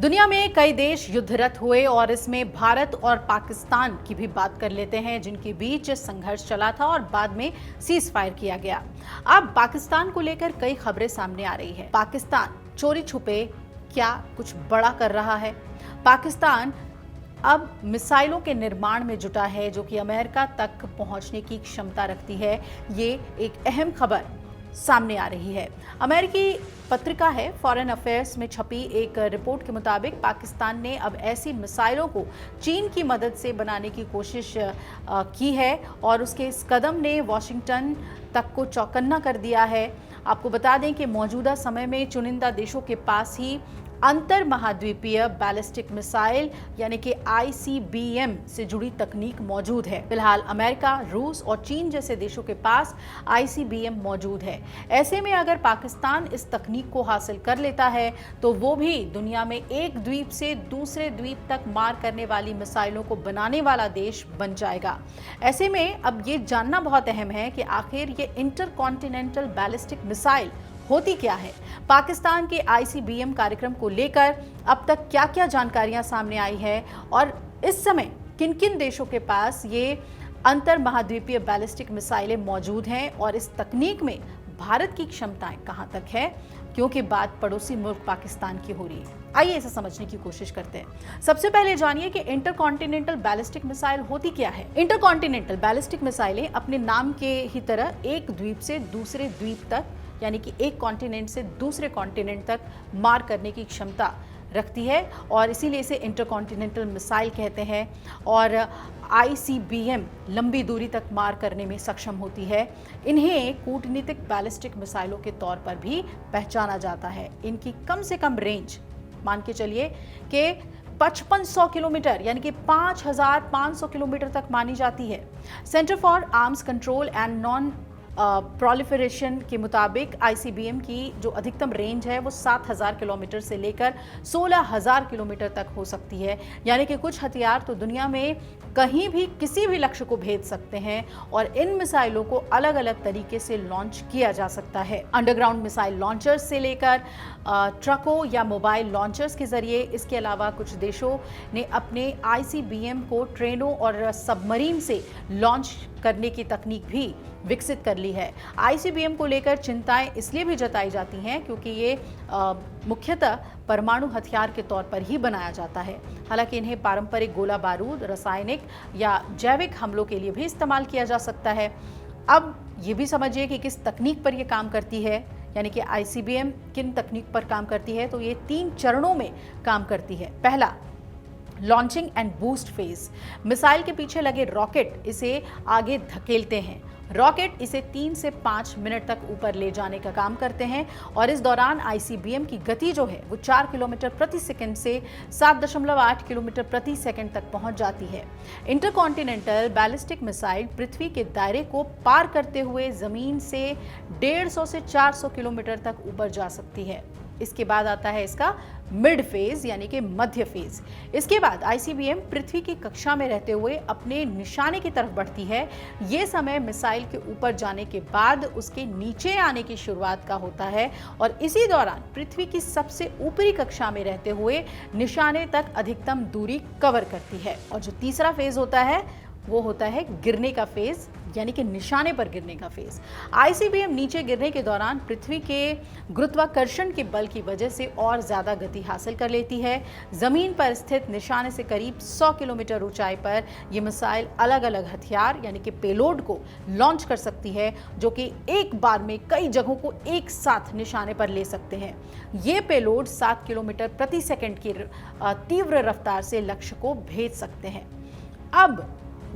दुनिया में कई देश युद्धरत हुए और इसमें भारत और पाकिस्तान की भी बात कर लेते हैं, जिनके बीच संघर्ष चला था और बाद में सीज फायर किया गया। अब पाकिस्तान को लेकर कई खबरें सामने आ रही है। पाकिस्तान चोरी छुपे क्या कुछ बड़ा कर रहा है? पाकिस्तान अब मिसाइलों के निर्माण में जुटा है, जो कि अमेरिका तक पहुंचने की क्षमता रखती है। ये एक अहम खबर सामने आ रही है। अमेरिकी पत्रिका है फॉरेन अफेयर्स में छपी एक रिपोर्ट के मुताबिक पाकिस्तान ने अब ऐसी मिसाइलों को चीन की मदद से बनाने की कोशिश की है और उसके इस कदम ने वॉशिंगटन तक को चौकन्ना कर दिया है। आपको बता दें कि मौजूदा समय में चुनिंदा देशों के पास ही अंतर महाद्वीपीय बैलिस्टिक मिसाइल यानी कि ICBM से जुड़ी तकनीक मौजूद है। फिलहाल अमेरिका, रूस और चीन जैसे देशों के पास ICBM मौजूद है। ऐसे में अगर पाकिस्तान इस तकनीक को हासिल कर लेता है तो वो भी दुनिया में एक द्वीप से दूसरे द्वीप तक मार करने वाली मिसाइलों को बनाने वाला देश बन जाएगा। ऐसे में अब ये जानना बहुत अहम है कि आखिर ये इंटरकॉन्टिनेंटल बैलिस्टिक मिसाइल होती क्या है। पाकिस्तान के ICBM कार्यक्रम को लेकर अब तक क्या क्या जानकारियां सामने आई है और इस समय किन किन देशों के पास ये अंतर महाद्वीपीय बैलिस्टिक मिसाइलें मौजूद हैं और इस तकनीक में भारत की क्षमताएं कहां तक है, क्योंकि बात पड़ोसी मुल्क पाकिस्तान की हो रही है। आइए इसे समझने की कोशिश करते हैं। सबसे पहले जानिए कि इंटरकॉन्टिनेंटल बैलिस्टिक मिसाइल होती क्या है। इंटरकॉन्टिनेंटल बैलिस्टिक मिसाइलें अपने नाम के ही तरह एक द्वीप से दूसरे द्वीप तक यानी कि एक कॉन्टिनेंट से दूसरे कॉन्टिनेंट तक मार करने की क्षमता रखती है और इसीलिए इसे इंटरकॉन्टिनेंटल मिसाइल कहते हैं। और ICBM लंबी दूरी तक मार करने में सक्षम होती है। इन्हें कूटनीतिक बैलिस्टिक मिसाइलों के तौर पर भी पहचाना जाता है। इनकी कम से कम रेंज मान के चलिए कि 5500 किलोमीटर यानी कि 5500 किलोमीटर तक मानी जाती है। Centre for arms control and non proliferation के मुताबिक ICBM की जो अधिकतम रेंज है वो 7000 किलोमीटर से लेकर 16000 किलोमीटर तक हो सकती है। यानी कि कुछ हथियार तो दुनिया में कहीं भी किसी भी लक्ष्य को भेद सकते हैं और इन मिसाइलों को अलग अलग तरीके से लॉन्च किया जा सकता है। अंडरग्राउंड मिसाइल लॉन्चर्स से लेकर ट्रकों या मोबाइल लॉन्चर्स के जरिए। इसके अलावा कुछ देशों ने अपने ICBM को ट्रेनों और सबमरीन से लॉन्च करने की तकनीक भी विकसित कर ली है। ICBM को लेकर चिंताएं इसलिए भी जताई जाती हैं क्योंकि ये मुख्यतः परमाणु हथियार के तौर पर ही बनाया जाता है। हालांकि इन्हें पारंपरिक गोला बारूद, रासायनिक या जैविक हमलों के लिए भी इस्तेमाल किया जा सकता है। अब ये भी समझिए कि किस तकनीक पर यह काम करती है, यानी कि ICBM किन तकनीक पर काम करती है। तो ये 3 चरणों में काम करती है। पहला, launching and boost phase. Missile के पीछे लगे रॉकेट इसे आगे धकेलते हैं। रॉकेट इसे 3 से 5 मिनट तक ऊपर ले जाने का काम करते हैं और इस दौरान ICBM की गति जो है वो 4 किलोमीटर प्रति सेकंड से 7.8 किलोमीटर प्रति सेकंड तक पहुंच जाती है। इंटरकॉन्टिनेंटल बैलिस्टिक मिसाइल पृथ्वी के दायरे को पार करते हुए जमीन से 150 से 400 किलोमीटर तक ऊपर जा सकती है। इसके बाद आता है इसका मिड फेज यानी कि मध्य फेज। इसके बाद ICBM पृथ्वी की कक्षा में रहते हुए अपने निशाने की तरफ बढ़ती है। ये समय मिसाइल के ऊपर जाने के बाद उसके नीचे आने की शुरुआत का होता है और इसी दौरान पृथ्वी की सबसे ऊपरी कक्षा में रहते हुए निशाने तक अधिकतम दूरी कवर करती है। और जो तीसरा फेज होता है वो होता है गिरने का फेज यानी कि निशाने पर गिरने का फेज। ICBM नीचे गिरने के दौरान पृथ्वी के गुरुत्वाकर्षण के बल की वजह से और ज़्यादा गति हासिल कर लेती है। ज़मीन पर स्थित निशाने से करीब 100 किलोमीटर ऊंचाई पर यह मिसाइल अलग अलग हथियार यानी कि पेलोड को लॉन्च कर सकती है, जो कि एक बार में कई जगहों को एक साथ निशाने पर ले सकते हैं। ये पेलोड 7 किलोमीटर प्रति सेकंड की तीव्र रफ्तार से लक्ष्य को भेज सकते हैं। अब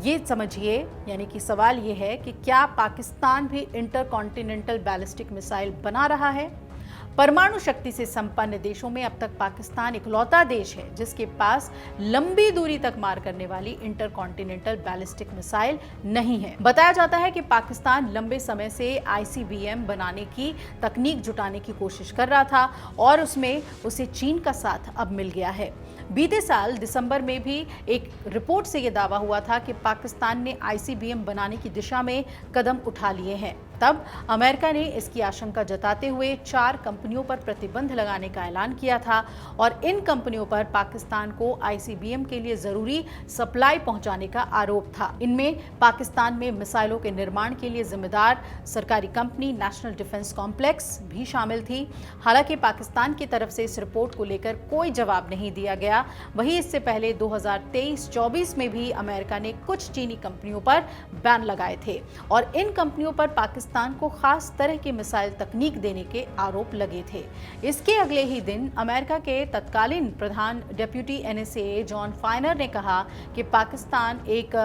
ये समझिए, यानी कि सवाल ये है कि क्या पाकिस्तान भी इंटरकॉन्टिनेंटल बैलिस्टिक मिसाइल बना रहा है? परमाणु शक्ति से संपन्न देशों में अब तक पाकिस्तान इकलौता देश है जिसके पास लंबी दूरी तक मार करने वाली इंटरकॉन्टिनेंटल बैलिस्टिक मिसाइल नहीं है। बताया जाता है कि पाकिस्तान लंबे समय से ICBM बनाने की तकनीक जुटाने की कोशिश कर रहा था और उसमें उसे चीन का साथ अब मिल गया है। बीते साल दिसंबर में भी एक रिपोर्ट से यह दावा हुआ था कि पाकिस्तान ने ICBM बनाने की दिशा में कदम उठा लिए हैं। तब अमेरिका ने इसकी आशंका जताते हुए 4 कंपनियों पर प्रतिबंध लगाने का ऐलान किया था और इन कंपनियों पर पाकिस्तान को आईसीबीएम के लिए जरूरी सप्लाई पहुंचाने का आरोप था। इनमें पाकिस्तान में मिसाइलों के निर्माण के लिए जिम्मेदार सरकारी कंपनी नेशनल डिफेंस कॉम्प्लेक्स भी शामिल थी। हालांकि पाकिस्तान की तरफ से इस रिपोर्ट को लेकर कोई जवाब नहीं दिया गया। वहीं इससे पहले 2023-24 में भी अमेरिका ने कुछ चीनी कंपनियों पर बैन लगाए थे और इन कंपनियों पर पाकिस्तान को खास तरह की मिसाइल तकनीक देने के आरोप लगे थे। इसके अगले ही दिन अमेरिका के तत्कालीन प्रधान डेप्यूटी एनएसए जॉन फाइनर ने कहा कि पाकिस्तान एक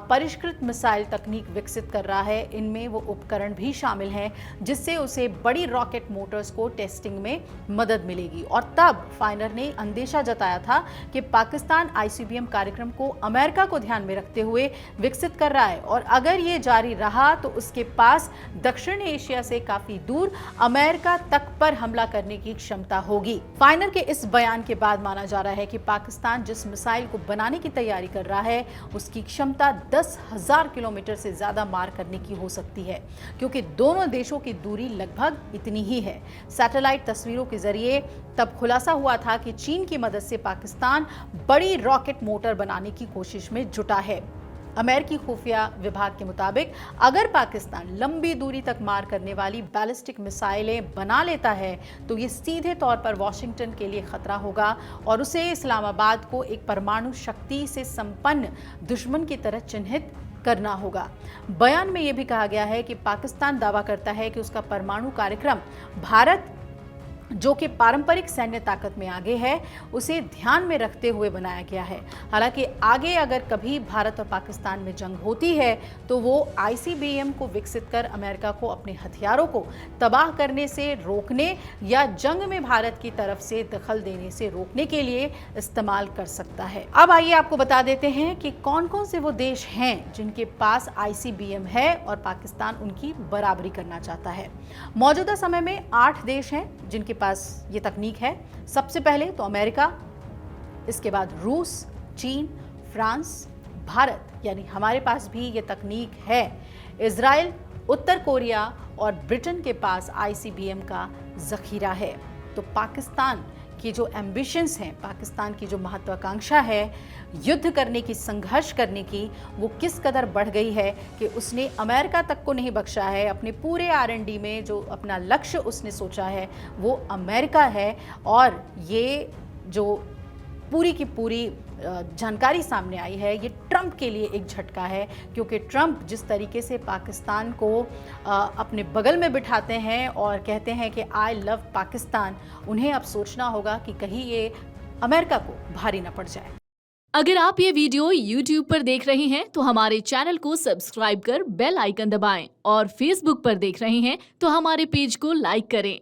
परिष्कृत मिसाइल तकनीक विकसित कर रहा है। इनमें वो उपकरण भी शामिल हैं जिससे उसे बड़ी रॉकेट मोटर्स को टेस्टिंग में मदद मिलेगी। और तब फाइनर ने अंदेशा जताया था कि पाकिस्तान आईसीबीएम कार्यक्रम को अमेरिका को ध्यान में रखते हुए विकसित कर रहा है और अगर ये जारी रहा तो उसके पास दक्षिण एशिया से काफी दूर अमेरिका तक पर हमला करने की क्षमता होगी। फाइनर के इस बयान के बाद माना जा रहा है कि पाकिस्तान जिस मिसाइल को बनाने की तैयारी कर रहा है उसकी क्षमता 10,000 किलोमीटर से ज्यादा मार करने की हो सकती है, क्योंकि दोनों देशों की दूरी लगभग इतनी ही है। सैटेलाइट तस्वीरों के जरिए तब खुलासा हुआ था कि चीन की मदद से पाकिस्तान बड़ी रॉकेट मोटर बनाने की कोशिश में जुटा है। अमेरिकी खुफिया विभाग के मुताबिक अगर पाकिस्तान लंबी दूरी तक मार करने वाली बैलिस्टिक मिसाइलें बना लेता है तो ये सीधे तौर पर वॉशिंगटन के लिए खतरा होगा और उसे इस्लामाबाद को एक परमाणु शक्ति से संपन्न दुश्मन की तरह चिन्हित करना होगा। बयान में यह भी कहा गया है कि पाकिस्तान दावा करता है कि उसका परमाणु कार्यक्रम भारत, जो कि पारंपरिक सैन्य ताकत में आगे है, उसे ध्यान में रखते हुए बनाया गया है। हालांकि आगे अगर कभी भारत और पाकिस्तान में जंग होती है तो वो आईसीबीएम को विकसित कर अमेरिका को अपने हथियारों को तबाह करने से रोकने या जंग में भारत की तरफ से दखल देने से रोकने के लिए इस्तेमाल कर सकता है। अब आइए आपको बता देते हैं कि कौन कौन से वो देश हैं जिनके पास आईसीबीएम है और पाकिस्तान उनकी बराबरी करना चाहता है। मौजूदा समय में 8 देश हैं जिनके पास ये तकनीक है। सबसे पहले तो अमेरिका, इसके बाद रूस, चीन, फ्रांस, भारत यानी हमारे पास भी ये तकनीक है। इजराइल, उत्तर कोरिया और ब्रिटेन के पास आईसीबीएम का जखीरा है। तो पाकिस्तान की जो एम्बिशंस हैं, पाकिस्तान की जो महत्वाकांक्षा है युद्ध करने की, संघर्ष करने की, वो किस कदर बढ़ गई है कि उसने अमेरिका तक को नहीं बख्शा है। अपने पूरे R&D में जो अपना लक्ष्य उसने सोचा है वो अमेरिका है। और ये जो पूरी की पूरी जानकारी सामने आई है ये ट्रंप के लिए एक झटका है, क्योंकि ट्रंप जिस तरीके से पाकिस्तान को अपने बगल में बिठाते हैं और कहते हैं कि आई लव पाकिस्तान, उन्हें अब सोचना होगा कि कहीं ये अमेरिका को भारी न पड़ जाए। अगर आप ये वीडियो YouTube पर देख रहे हैं तो हमारे चैनल को सब्सक्राइब कर बेल आइकन दबाएं और Facebook पर देख रहे हैं तो हमारे पेज को लाइक करें।